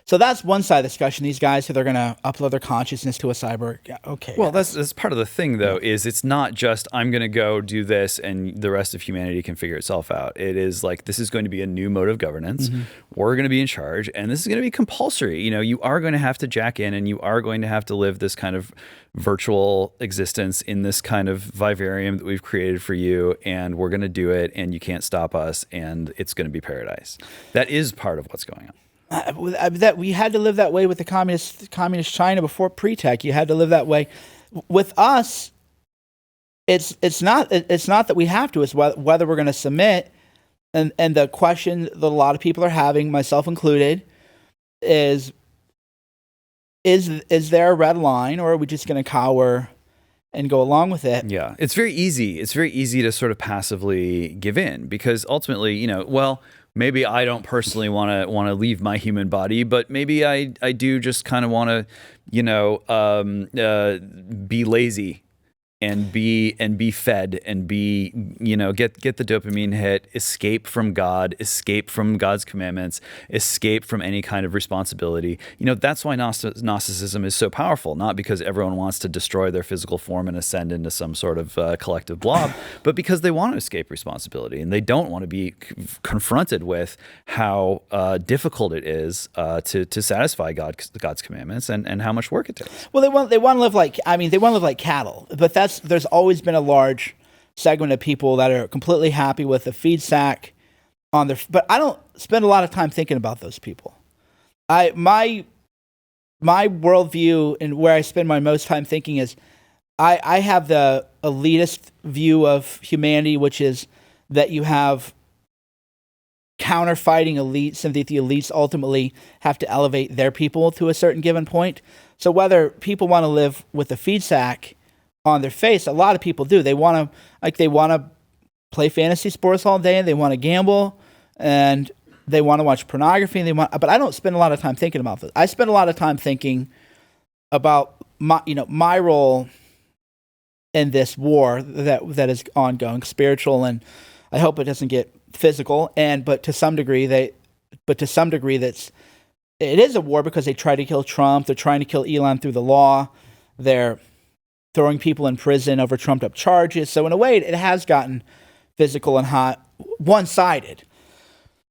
So that's one side of the discussion. These guys who they're going to upload their consciousness to a cyber. Yeah, okay. Well, that's part of the thing, though, is it's not just I'm going to go do this and the rest of humanity can figure itself out. It is like, this is going to be a new mode of governance. Mm-hmm. We're going to be in charge, and this is going to be compulsory. You are going to have to jack in, and you are going to have to live this kind of virtual existence in this kind of vivarium that we've created for you, and we're going to do it, and you can't stop us, and it's going to be paradise. That is part of what's going on. That we had to live that way with the communist China before pre-tech. You had to live that way. With us, it's not that we have to. It's whether we're going to submit and the question that a lot of people are having, myself included, is there a red line, or are we just going to cower and go along with it? Yeah, it's very easy. It's very easy to sort of passively give in, because ultimately, well, maybe I don't personally want to leave my human body, but maybe I do just kind of want to, be lazy and be fed and be, get the dopamine hit, escape from God, escape from God's commandments, escape from any kind of responsibility. That's why Gnosticism is so powerful, not because everyone wants to destroy their physical form and ascend into some sort of collective blob, but because they want to escape responsibility, and they don't want to be confronted with how difficult it is to satisfy God's commandments, and how much work it takes. Well, they want to live like cattle, but there's always been a large segment of people that are completely happy with a feed sack on their. But I don't spend a lot of time thinking about those people. My worldview and where I spend my most time thinking is, I have the elitist view of humanity, which is that you have counter-fighting elites, and that the elites ultimately have to elevate their people to a certain given point. So whether people want to live with a feed sack on their face, a lot of people do. They want to play fantasy sports all day, and they want to gamble, and they want to watch pornography, and but I don't spend a lot of time thinking about this. I spend a lot of time thinking about my role in this war that is ongoing, spiritual, and I hope it doesn't get physical. But to some degree it is a war, because they try to kill Trump. They're trying to kill Elon through the law. They're throwing people in prison over trumped up charges. So in a way, it has gotten physical and hot, one-sided.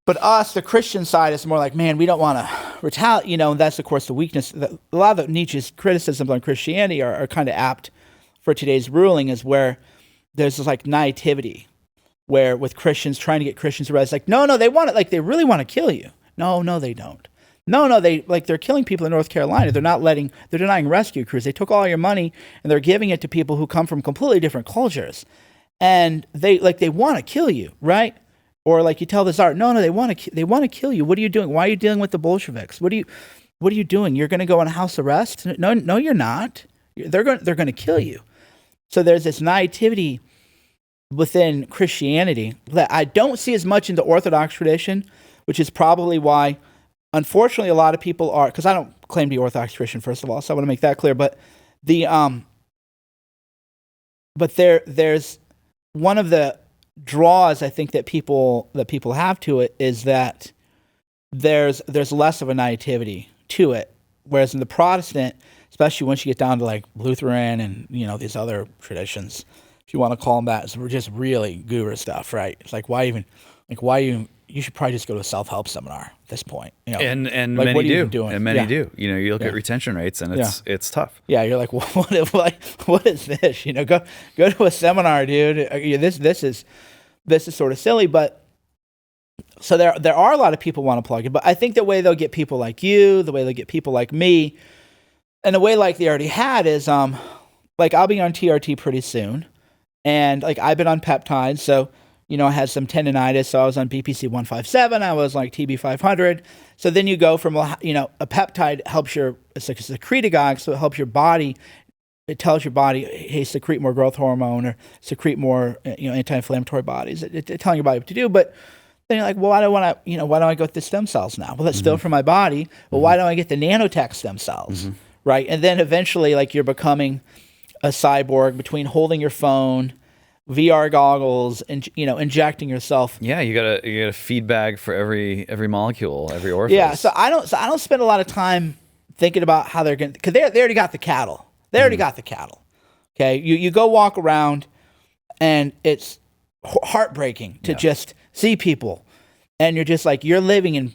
But us, the Christian side, is more like, man, we don't want to retaliate, and that's, of course, the weakness. A lot of Nietzsche's criticisms on Christianity are kind of apt for today's ruling, is where there's this like naivety, where with Christians, trying to get Christians to realize, like, no, they want it, like, they really want to kill you. No, they don't. No, they're killing people in North Carolina. They're denying rescue crews. They took all your money and they're giving it to people who come from completely different cultures. And they want to kill you, right? Or like you tell the Tsar, no, they want to kill you. What are you doing? Why are you dealing with the Bolsheviks? What are you doing? You're going to go on house arrest? No, you're not. They're going to kill you. So there's this naivety within Christianity that I don't see as much in the Orthodox tradition, which is probably why, unfortunately, a lot of people are, because I don't claim to be Orthodox Christian, first of all, so I want to make that clear. But there's one of the draws, I think, that people have to it, is that there's less of a naivety to it, whereas in the Protestant, especially once you get down to like Lutheran and these other traditions, if you want to call them that, it's just really guru stuff, right? It's like, why you should probably just go to a self-help seminar at this point. And like, many what are you do. doing? And many do. You look at retention rates, and it's tough. Yeah, you're like, well, what is this? Go to a seminar, dude. This is sort of silly, but so there are a lot of people want to plug in. But I think the way they'll get people like you, the way they'll get people like me, and the way like they already had is like I'll be on TRT pretty soon, and like I've been on peptides, so. I had some tendonitis, so I was on BPC 157. I was like TB 500. So then you go from, a peptide helps it's like a secretagogue, so it helps your body. It tells your body, hey, secrete more growth hormone or secrete more, anti-inflammatory bodies. It's telling your body what to do. But then you're like, well, why don't I go with the stem cells now? Well, that's still for my body. Well, why don't I get the nanotech stem cells, right? And then eventually, like, you're becoming a cyborg between holding your phone, VR goggles, and injecting yourself. Yeah, you got a feed bag for every molecule, every orifice. Yeah, so I don't spend a lot of time thinking about how they're going to, because they already got the cattle. They already got the cattle. Okay, you go walk around, and it's heartbreaking to just see people, and you're just like, you're living in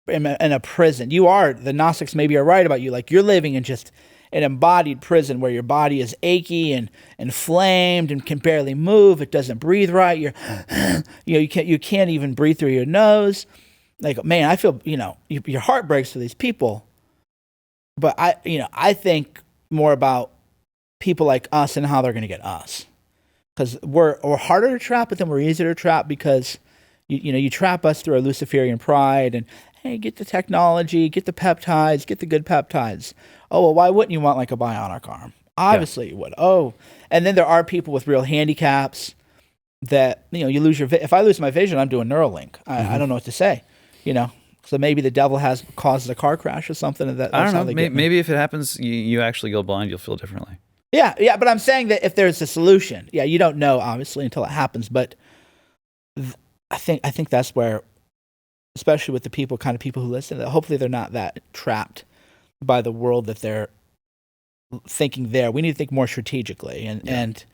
a prison. The Gnostics maybe are right about you. Like, you're living in just an embodied prison where your body is achy and inflamed and can barely move. It doesn't breathe right. You can't even breathe through your nose. Like, man, I feel, your heart breaks for these people. But I think more about people like us and how they're going to get us, because we're harder to trap, but then we're easier to trap because You trap us through our Luciferian pride and, hey, get the technology, get the peptides, get the good peptides. Oh, well, why wouldn't you want like a bionic arm? Obviously you would. Oh, and then there are people with real handicaps that, you lose your if I lose my vision, I'm doing Neuralink. I don't know what to say, So maybe the devil has caused a car crash or something. I don't know. Maybe if it happens, you actually go blind, you'll feel differently. Yeah, but I'm saying that if there's a solution, you don't know obviously until it happens. But I think that's where, especially with the people who listen, that hopefully they're not that trapped by the world that they're thinking there. We need to think more strategically and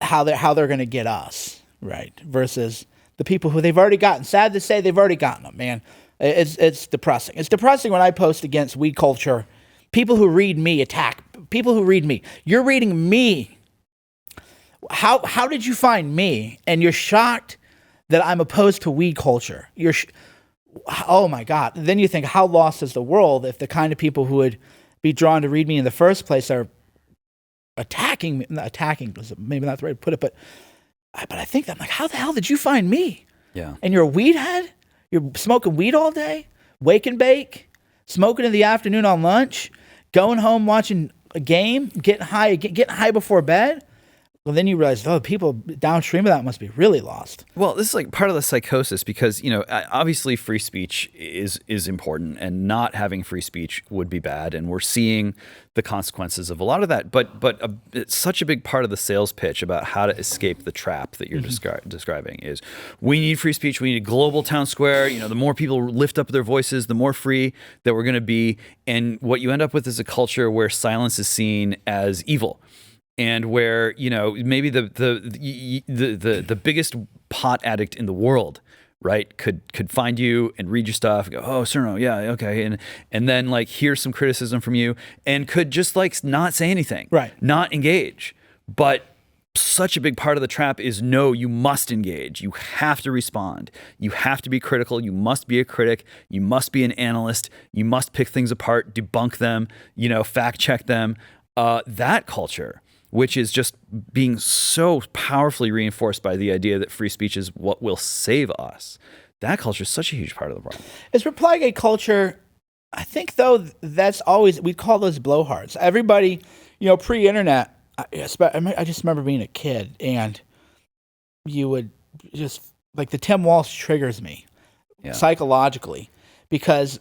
how they're going to get us right versus the people who they've already gotten. Sad to say, they've already gotten them. Man, it's depressing. It's depressing when I post against weed culture. People who read me attack people who read me. You're reading me. How did you find me? And you're shocked that I'm opposed to weed culture. Oh my God. Then you think, how lost is the world if the kind of people who would be drawn to read me in the first place are attacking me? Not attacking, maybe not the way to put it, but I think I'm like, how the hell did you find me? Yeah. And you're a weed head? You're smoking weed all day? Wake and bake? Smoking in the afternoon on lunch? Going home watching a game? Getting high before bed? Well, then you realize, people downstream of that must be really lost. Well, this is like part of the psychosis because, obviously free speech is important and not having free speech would be bad. And we're seeing the consequences of a lot of that. But it's such a big part of the sales pitch about how to escape the trap that you're describing is we need free speech. We need a global town square. The more people lift up their voices, the more free that we're going to be. And what you end up with is a culture where silence is seen as evil. And where maybe the biggest pot addict in the world, right, could find you and read your stuff, and go, oh, Cerno, yeah, okay, and then like hear some criticism from you, and could just like not say anything, right, not engage. But such a big part of the trap is no, you must engage. You have to respond. You have to be critical. You must be a critic. You must be an analyst. You must pick things apart, debunk them, fact check them. That culture, which is just being so powerfully reinforced by the idea that free speech is what will save us. That culture is such a huge part of the problem. It's Reply-Gate culture. I think, though, that's always, we call those blowhards. Everybody, pre-internet, I just remember being a kid, and you would just, like, the Tim Walsh triggers me psychologically because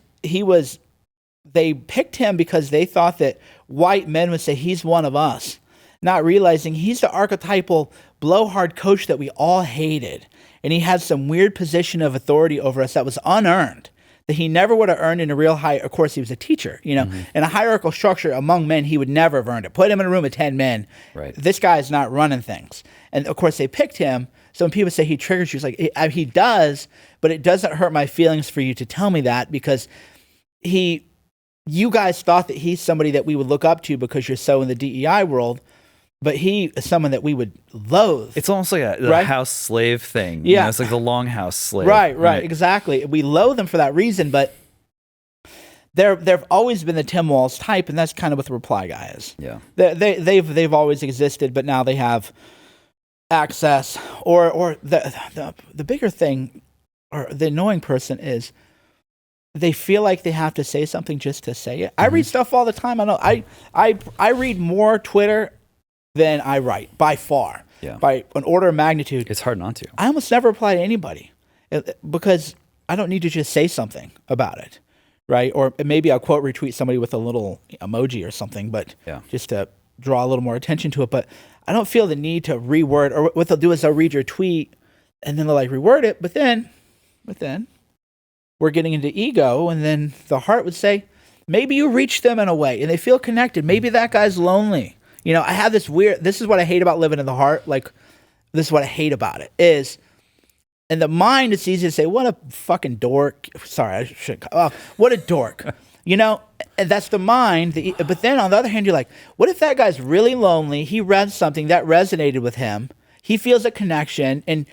they picked him because they thought that white men would say he's one of us, not realizing he's the archetypal blowhard coach that we all hated. And he had some weird position of authority over us that was unearned, that he never would have earned in a real high. Of course, he was a teacher, in a hierarchical structure among men, he would never have earned it. Put him in a room of 10 men. Right. This guy's not running things. And of course, they picked him. So when people say he triggers you, it's like, he does, but it doesn't hurt my feelings for you to tell me that because you guys thought that he's somebody that we would look up to because you're so in the DEI world. But he is someone that we would loathe. It's almost like a house slave thing. Yeah. It's like the longhouse slave. Right, exactly. We loathe them for that reason, but they've always been the Tim Walsh type, and that's kind of what the Reply guy is. Yeah. They've always existed, but now they have access. Or the bigger thing, or the annoying person is they feel like they have to say something just to say it. I read stuff all the time. I know I read more Twitter than I write, by far, by an order of magnitude. It's hard not to. I almost never reply to anybody because I don't need to just say something about it, right? Or maybe I'll quote retweet somebody with a little emoji or something, but just to draw a little more attention to it. But I don't feel the need to reword, or what they'll do is they'll read your tweet and then they'll like reword it, but then we're getting into ego, and then the heart would say, maybe you reach them in a way and they feel connected. Maybe that guy's lonely. I have this this is what I hate about living in the heart. Like, this is what I hate about it is, in the mind, it's easy to say, what a fucking dork. Sorry, I shouldn't. What a dork. And that's the mind. But then on the other hand, you're like, what if that guy's really lonely? He read something that resonated with him. He feels a connection, and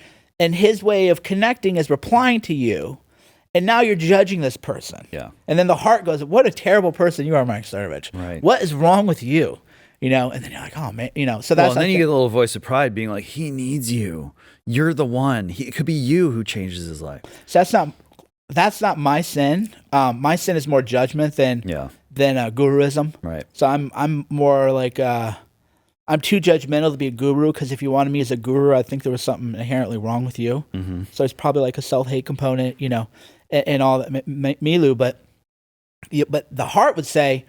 his way of connecting is replying to you. And now you're judging this person. Yeah. And then the heart goes, what a terrible person you are, Mike Cernovich. Right. What is wrong with you? and then you're like, oh man, so Well, that's and then you get a little voice of pride being like, he needs you. You're the one. It could be you who changes his life. so that's not my sin. My sin is more judgment than guruism. Right. So I'm more like I'm too judgmental to be a guru, because if you wanted me as a guru, I think there was something inherently wrong with you. Mm-hmm. So it's probably like a self-hate component, and all that Milu. But the heart would say,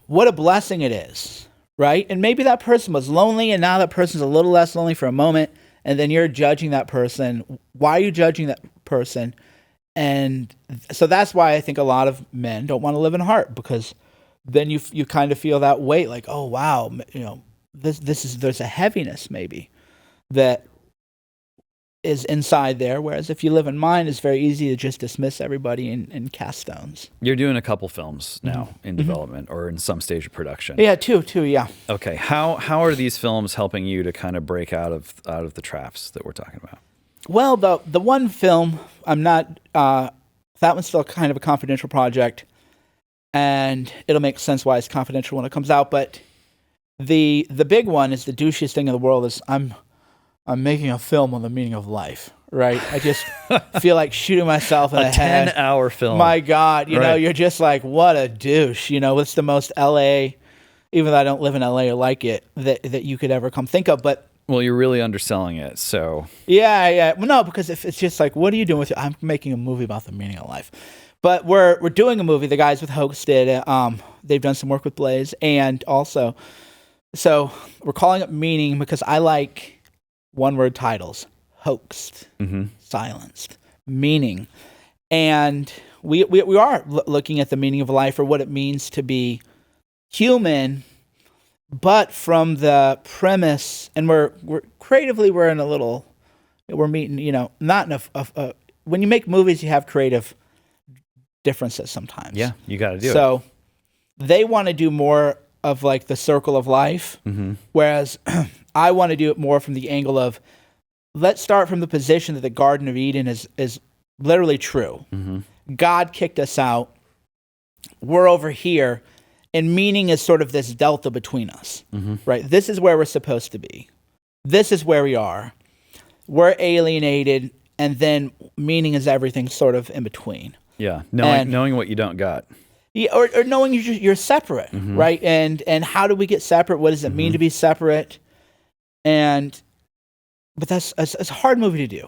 what a blessing it is, right? And maybe that person was lonely, and now that person's a little less lonely for a moment, and then you're judging that person. Why are you judging that person? And so that's why I think a lot of men don't want to live in heart, because then you kind of feel that weight, like, oh wow, there's a heaviness maybe that is inside there. Whereas if you live in mind, it's very easy to just dismiss everybody and cast stones. You're doing a couple films now in development or in some stage of production. Yeah, two, yeah. Okay, how are these films helping you to kind of break out of the traps that we're talking about? Well, the one film, I'm not. That one's still kind of a confidential project, and it'll make sense why it's confidential when it comes out. But the big one is the douchiest thing in the world. Is I'm making a film on the meaning of life. Right? I just feel like shooting myself in the head. A 10-hour film. My God, Right. you're just like, what a douche. It's the most LA, even though I don't live in LA or like it, that you could ever come think of. But Well, you're really underselling it, so... Yeah. Well, no, because if it's just like, what are you doing with it? I'm making a movie about the meaning of life. But we're doing a movie. The guys with Hoax did. They've done some work with Blaze, and also, so we're calling it Meaning because I like one-word titles: hoaxed, silenced, meaning, and we are looking at the meaning of life, or what it means to be human. But from the premise, and we're creatively, we're meeting, not in a when you make movies, you have creative differences sometimes. Yeah, you got to do it. So they want to do more of like the circle of life, whereas I want to do it more from the angle of, let's start from the position that the Garden of Eden is literally true. God kicked us out. We're over here. And meaning is sort of this delta between us, right? This is where we're supposed to be. This is where we are. We're alienated, and then meaning is everything sort of in between. Yeah, knowing what you don't got. Yeah, or knowing you're separate, right? And how do we get separate? What does it mean to be separate? But it's a hard movie to do.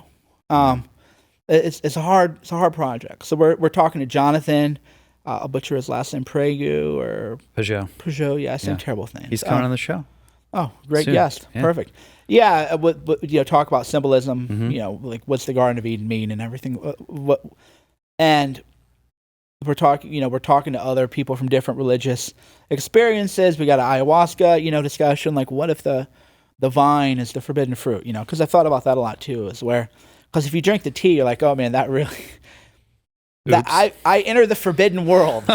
It's a hard project. So we're talking to Jonathan. I'll butcher his last name, Pregu or Peugeot. Yeah, some terrible names. He's coming on the show. Oh, great Soon. guest. Yeah. Perfect. Yeah, talk about symbolism, like what's the Garden of Eden mean and everything. And we're talking to other people from different religious experiences. We got an ayahuasca, discussion, like what if the vine is the forbidden fruit, because I thought about that a lot too, because if you drink the tea, you're like, oh man, that really... That I enter the forbidden world,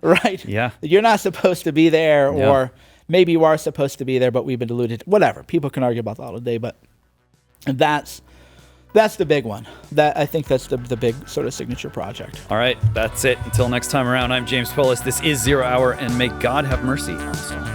right? Yeah. You're not supposed to be there, or maybe you are supposed to be there, but we've been deluded. Whatever. People can argue about that all day, but that's the big one. That I think that's the big sort of signature project. All right, that's it. Until next time around, I'm James Polis. This is 0 Hour, and may God have mercy on us all.